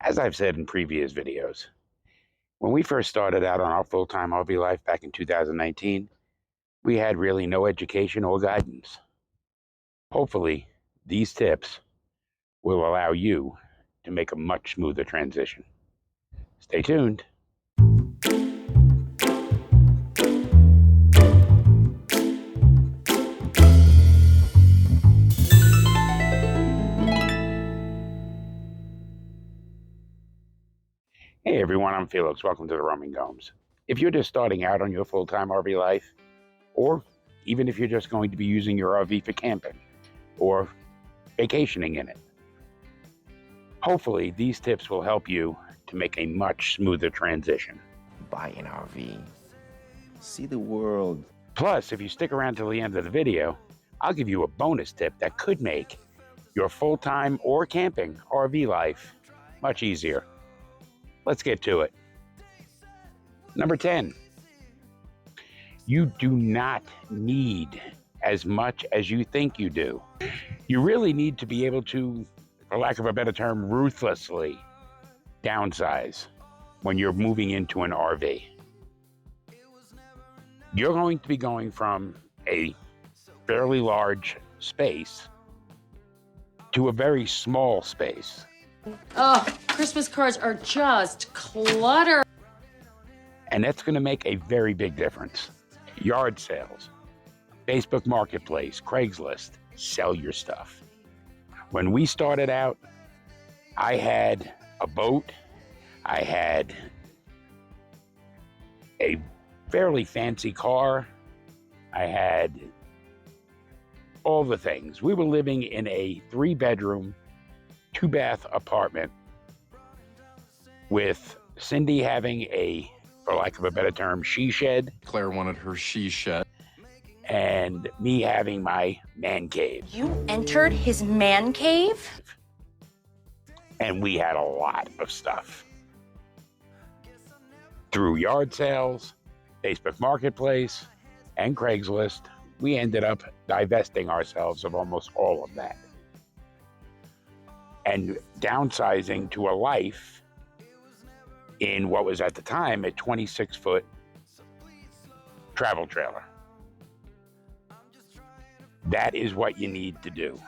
As I've said in previous videos, when we first started out on our full-time RV life back in 2019, we had really no education or guidance. Hopefully, these tips will allow you to make a much smoother transition. Stay tuned. Hey everyone, I'm Felix. Welcome to the Roaming Gomes. If you're just starting out on your full-time RV life, or even if you're just going to be using your RV for camping or vacationing in it, hopefully these tips will help you to make a much smoother transition. Buy an RV. See the world. Plus, if you stick around till the end of the video, I'll give you a bonus tip that could make your full-time or camping RV life much easier. Let's get to it. Number 10, you do not need as much as you think you do. You really need to be able to, for lack of a better term, ruthlessly downsize when you're moving into an RV. You're going to be going from a fairly large space to a very small space. Oh, Christmas cards are just clutter. And that's going to make a very big difference. Yard sales, Facebook Marketplace, Craigslist, sell your stuff. When we started out, I had a boat, I had a fairly fancy car, I had all the things. We were living in a 3-bedroom, 2-bath apartment with Cindy having a, for lack of a better term, she shed. Claire wanted her she shed. And me having my man cave. You entered his man cave? And we had a lot of stuff. Through yard sales, Facebook Marketplace, and Craigslist, we ended up divesting ourselves of almost all of that. And downsizing to a life in what was at the time a 26-foot travel trailer. That is what you need to do.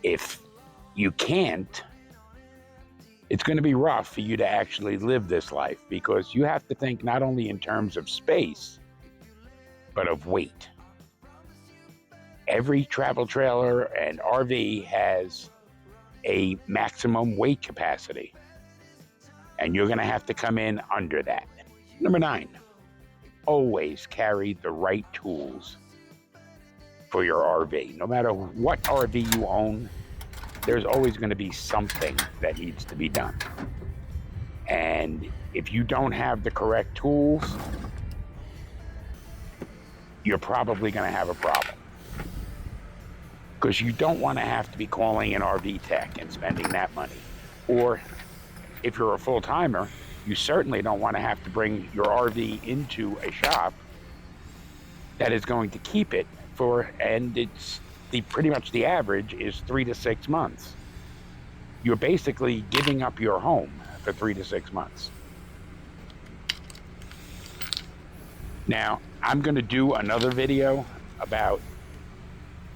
If you can't, it's going to be rough for you to actually live this life, because you have to think not only in terms of space, but of weight. Every travel trailer and RV has a maximum weight capacity, and you're going to have to come in under that. Number 9, always carry the right tools for your RV. No matter what RV you own, there's always going to be something that needs to be done. And if you don't have the correct tools, you're probably going to have a problem. Because you don't want to have to be calling an RV tech and spending that money. Or if you're a full-timer, you certainly don't want to have to bring your RV into a shop that is going to keep it for, and it's pretty much the average is 3 to 6 months. You're basically giving up your home for 3 to 6 months. Now, I'm going to do another video about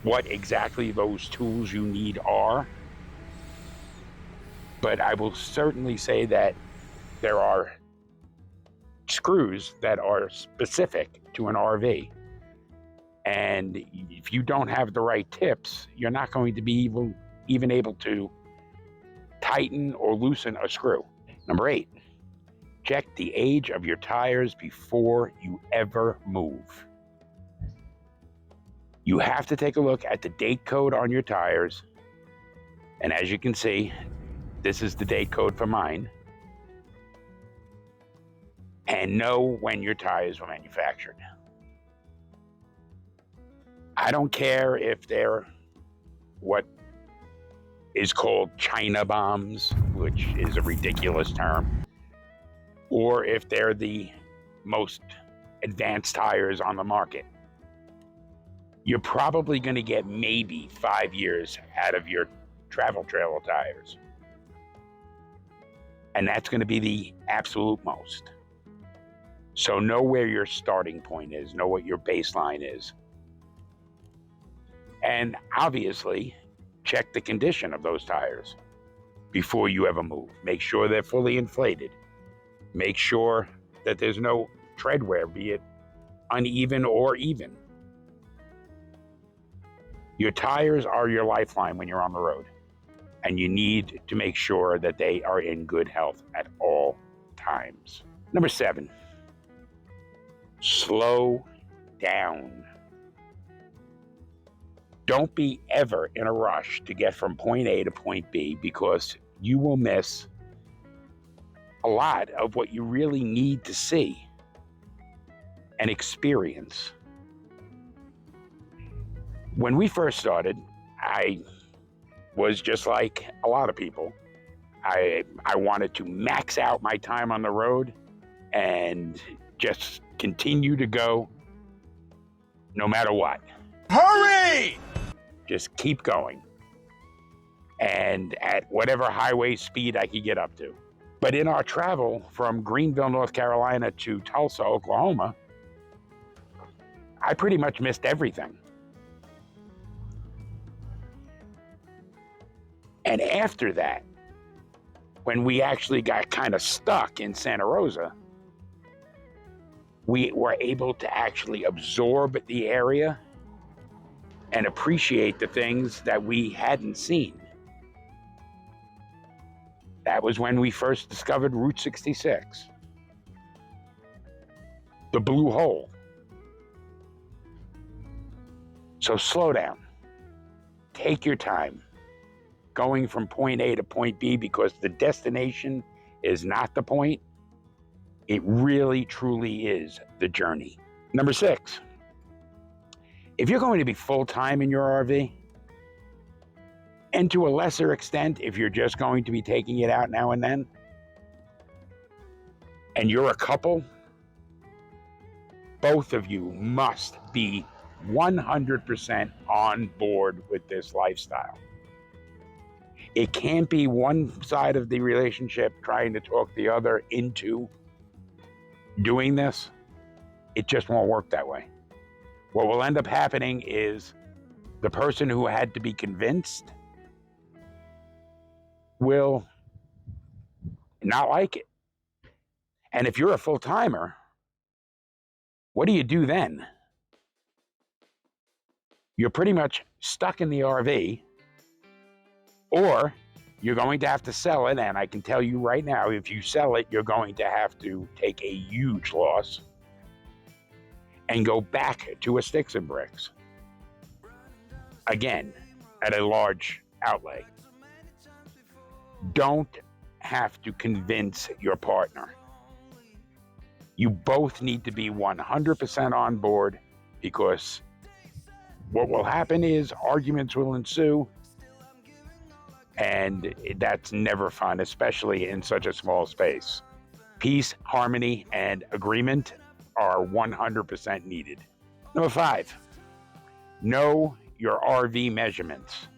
what exactly those tools you need are, but I will certainly say that there are screws that are specific to an RV. And if you don't have the right tips, you're not going to be even able to tighten or loosen a screw. Number 8, check the age of your tires before you ever move. You have to take a look at the date code on your tires. And as you can see, this is the date code for mine. And know when your tires were manufactured. I don't care if they're what is called China bombs, which is a ridiculous term, or if they're the most advanced tires on the market. You're probably going to get maybe 5 years out of your travel trailer tires. And that's going to be the absolute most. So know where your starting point is, know what your baseline is. And obviously, check the condition of those tires before you ever move. Make sure they're fully inflated. Make sure that there's no tread wear, be it uneven or even. Your tires are your lifeline when you're on the road, and you need to make sure that they are in good health at all times. Number 7, slow down. Don't be ever in a rush to get from point A to point B, because you will miss a lot of what you really need to see and experience. When we first started, I was just like a lot of people. I wanted to max out my time on the road and just continue to go no matter what. Hurry! Just keep going. And at whatever highway speed I could get up to. But in our travel from Greenville, North Carolina to Tulsa, Oklahoma, I pretty much missed everything. And after that, when we actually got kind of stuck in Santa Rosa, we were able to actually absorb the area and appreciate the things that we hadn't seen. That was when we first discovered Route 66, the Blue Hole. So slow down. Take your time going from point A to point B, because the destination is not the point. It really, truly is the journey. Number 6, if you're going to be full-time in your RV, and to a lesser extent, if you're just going to be taking it out now and then, and you're a couple, both of you must be 100% on board with this lifestyle. It can't be one side of the relationship trying to talk the other into doing this. It just won't work that way. What will end up happening is the person who had to be convinced will not like it. And if you're a full-timer, what do you do then? You're pretty much stuck in the RV, or you're going to have to sell it. And I can tell you right now, if you sell it, you're going to have to take a huge loss and go back to a sticks and bricks. Again, at a large outlay. Don't have to convince your partner. You both need to be 100% on board, because what will happen is arguments will ensue, and that's never fun, especially in such a small space. Peace, harmony, and agreement are 100% needed. Number 5, know your RV measurements.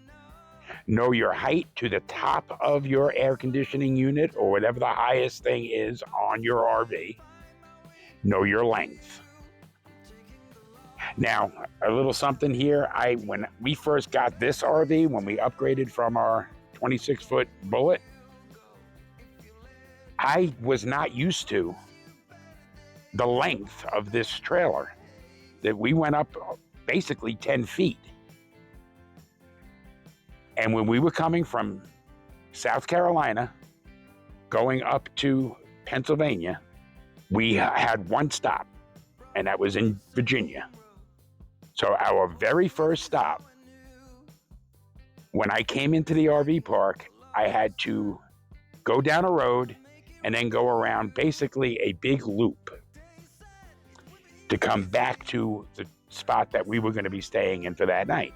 Know your height to the top of your air conditioning unit, or whatever the highest thing is on your RV. Know your length. Now, a little something here. When we first got this RV, when we upgraded from our 26-foot Bullet, I was not used to the length of this trailer. That we went up basically 10 feet. And when we were coming from South Carolina, going up to Pennsylvania, we had one stop, and that was in Virginia. So our very first stop, when I came into the RV park, I had to go down a road and then go around basically a big loop to come back to the spot that we were going to be staying in for that night.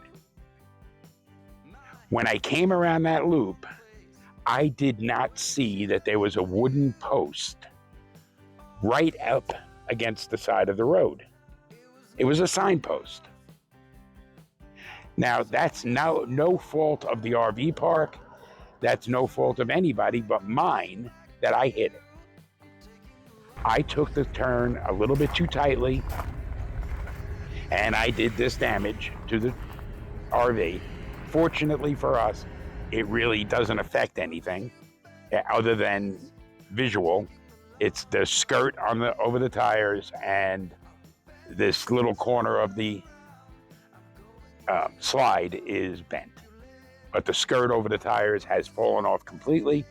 When I came around that loop, I did not see that there was a wooden post right up against the side of the road. It was a signpost. Now, that's no fault of the RV park. That's no fault of anybody but mine, that I hit it. I took the turn a little bit too tightly, and I did this damage to the RV. Fortunately for us, it really doesn't affect anything other than visual. It's the skirt on the over the tires, and this little corner of the slide is bent. But the skirt over the tires has fallen off completely.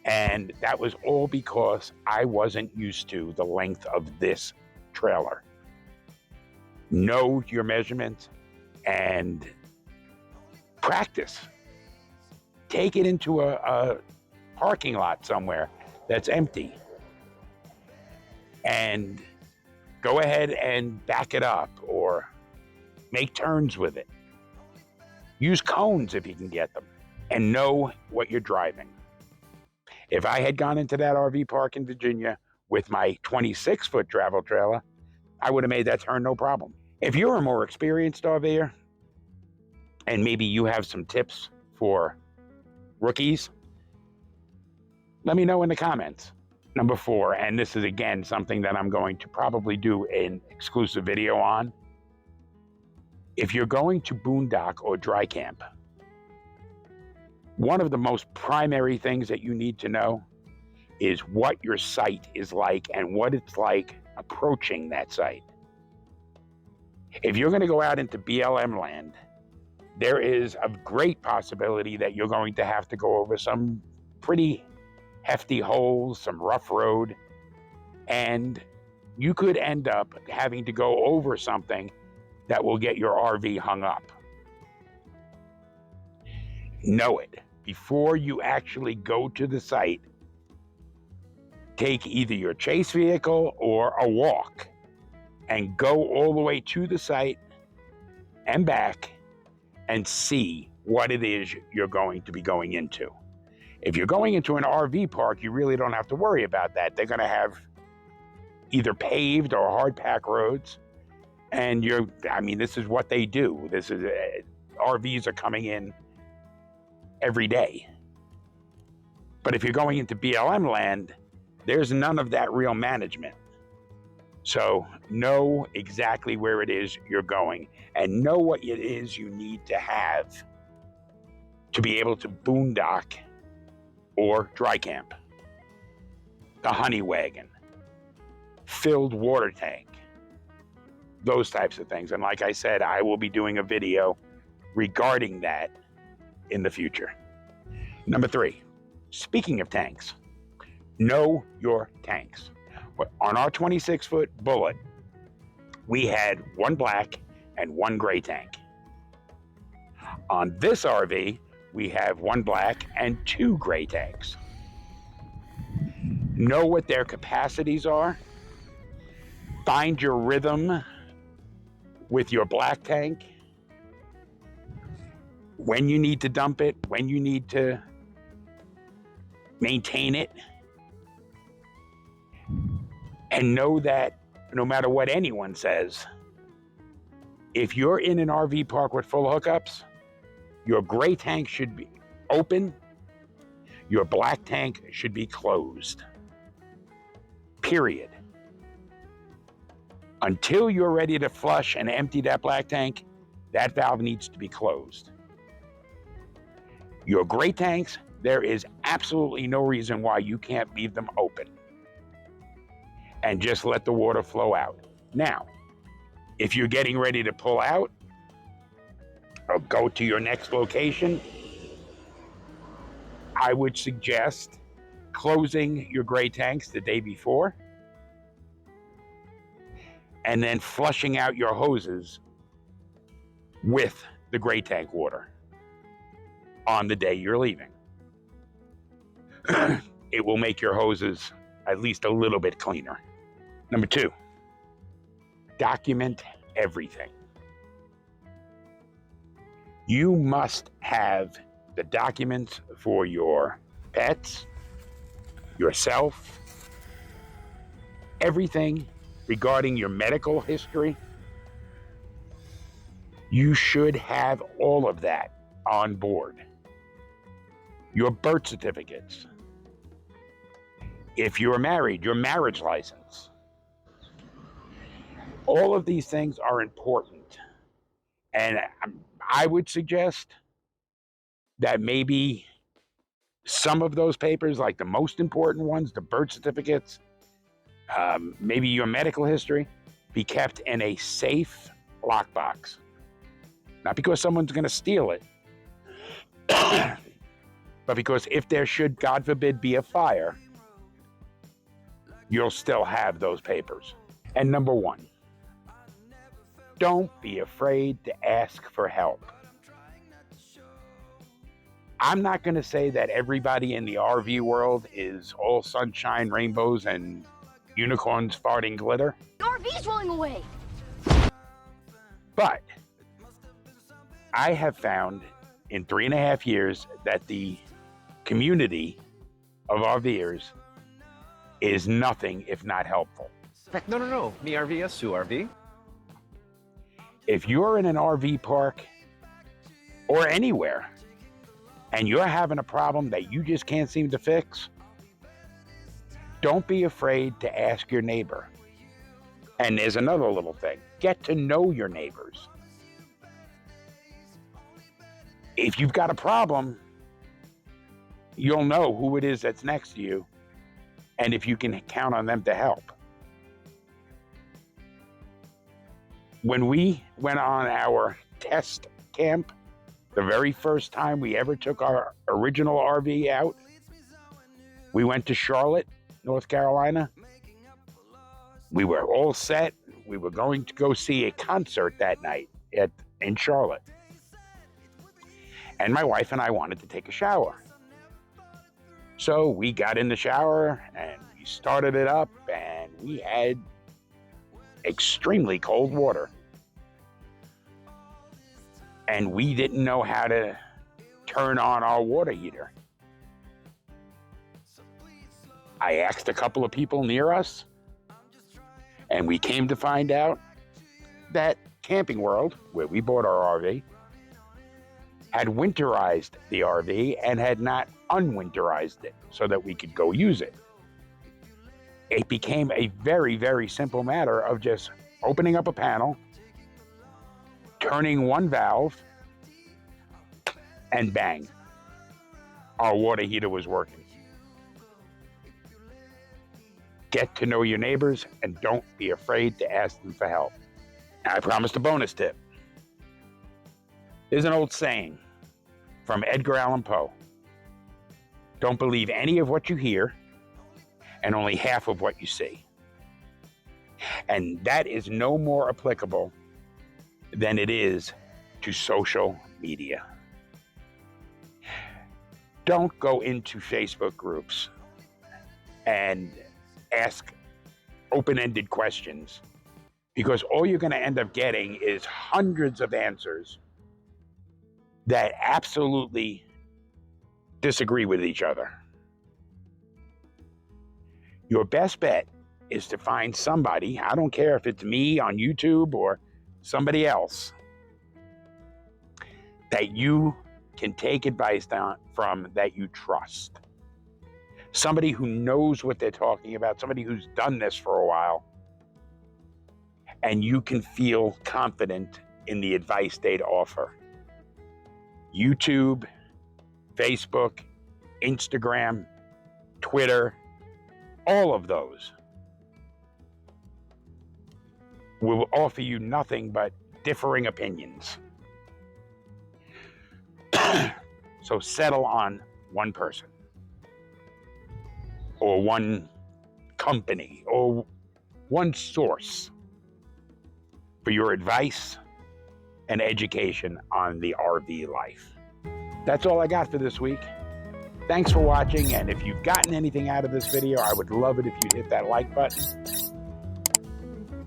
And that was all because I wasn't used to the length of this trailer. Know your measurements and practice. Take it into a parking lot somewhere that's empty and go ahead and back it up or make turns with it. Use cones if you can get them, and know what you're driving. If I had gone into that RV park in Virginia with my 26-foot travel trailer, I would have made that turn no problem. If you're a more experienced RVer, and maybe you have some tips for rookies, let me know in the comments. Number 4, and this is again something that I'm going to probably do an exclusive video on. If you're going to boondock or dry camp, one of the most primary things that you need to know is what your site is like and what it's like approaching that site. If you're going to go out into BLM land, there is a great possibility that you're going to have to go over some pretty hefty holes, some rough road, and you could end up having to go over something that will get your RV hung up. Know it. Before you actually go to the site, take either your chase vehicle or a walk and go all the way to the site and back and see what it is you're going to be going into. If you're going into an RV park, you really don't have to worry about that. They're going to have either paved or hard pack roads. And this is what they do. RVs are coming in every day. But if you're going into BLM land, there's none of that real management. So know exactly where it is you're going and know what it is you need to have to be able to boondock or dry camp. The honey wagon, filled water tank, those types of things. And like I said, I will be doing a video regarding that in the future. Number 3, speaking of tanks, know your tanks. On our 26-foot Bullet, we had one black and one gray tank. On this RV, we have one black and 2 gray tanks. Know what their capacities are. Find your rhythm with your black tank. When you need to dump it, when you need to maintain it. And know that no matter what anyone says, if you're in an RV park with full hookups, your gray tank should be open, your black tank should be closed. Period. Until you're ready to flush and empty that black tank, that valve needs to be closed. Your gray tanks, there is absolutely no reason why you can't leave them open and just let the water flow out. Now, if you're getting ready to pull out or go to your next location, I would suggest closing your gray tanks the day before and then flushing out your hoses with the gray tank water on the day you're leaving. It will make your hoses at least a little bit cleaner. Number 2, document everything. You must have the documents for your pets, yourself, everything regarding your medical history. You should have all of that on board. Your birth certificates, If you're married, your marriage license. All of these things are important. And I would suggest that maybe some of those papers, like the most important ones, the birth certificates, maybe your medical history, be kept in a safe lockbox. Not because someone's going to steal it, but because if there should, God forbid, be a fire, you'll still have those papers. And number one, don't be afraid to ask for help. I'm not going to say that everybody in the RV world is all sunshine, rainbows, and unicorns farting glitter. The RV's rolling away. But I have found in 3.5 years that the community of RVers is nothing if not helpful. No. Me RV, yes, Sue RV. If you're in an RV park or anywhere and you're having a problem that you just can't seem to fix, don't be afraid to ask your neighbor. And there's another little thing. Get to know your neighbors. If you've got a problem, you'll know who it is that's next to you and if you can count on them to help. When we went on our test camp, the very first time we ever took our original RV out, we went to Charlotte, North Carolina. We were all set. We were going to go see a concert that night in Charlotte. And my wife and I wanted to take a shower. So we got in the shower and we started it up, and we had extremely cold water. And we didn't know how to turn on our water heater. I asked a couple of people near us, and we came to find out that Camping World, where we bought our RV, had winterized the RV and had not unwinterized it so that we could go use it. It became a very, very simple matter of just opening up a panel, turning one valve, and bang, our water heater was working. Get to know your neighbors and don't be afraid to ask them for help. I promised a bonus tip. There's an old saying from Edgar Allan Poe. Don't believe any of what you hear and only half of what you see. And that is no more applicable than it is to social media. Don't go into Facebook groups and ask open-ended questions, because all you're going to end up getting is hundreds of answers that absolutely disagree with each other. Your best bet is to find somebody, I don't care if it's me on YouTube or somebody else, that you can take advice from, that you trust. Somebody who knows what they're talking about, somebody who's done this for a while, and you can feel confident in the advice they'd offer. YouTube, Facebook, Instagram, Twitter, all of those will offer you nothing but differing opinions. So settle on one person, or one company, or one source for your advice and education on the RV life. That's all I got for this week. Thanks for watching, and if you've gotten anything out of this video, I would love it if you'd hit that like button.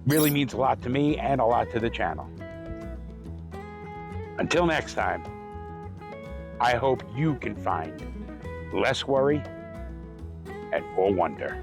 Really means a lot to me and a lot to the channel. Until next time, I hope you can find less worry and more wonder.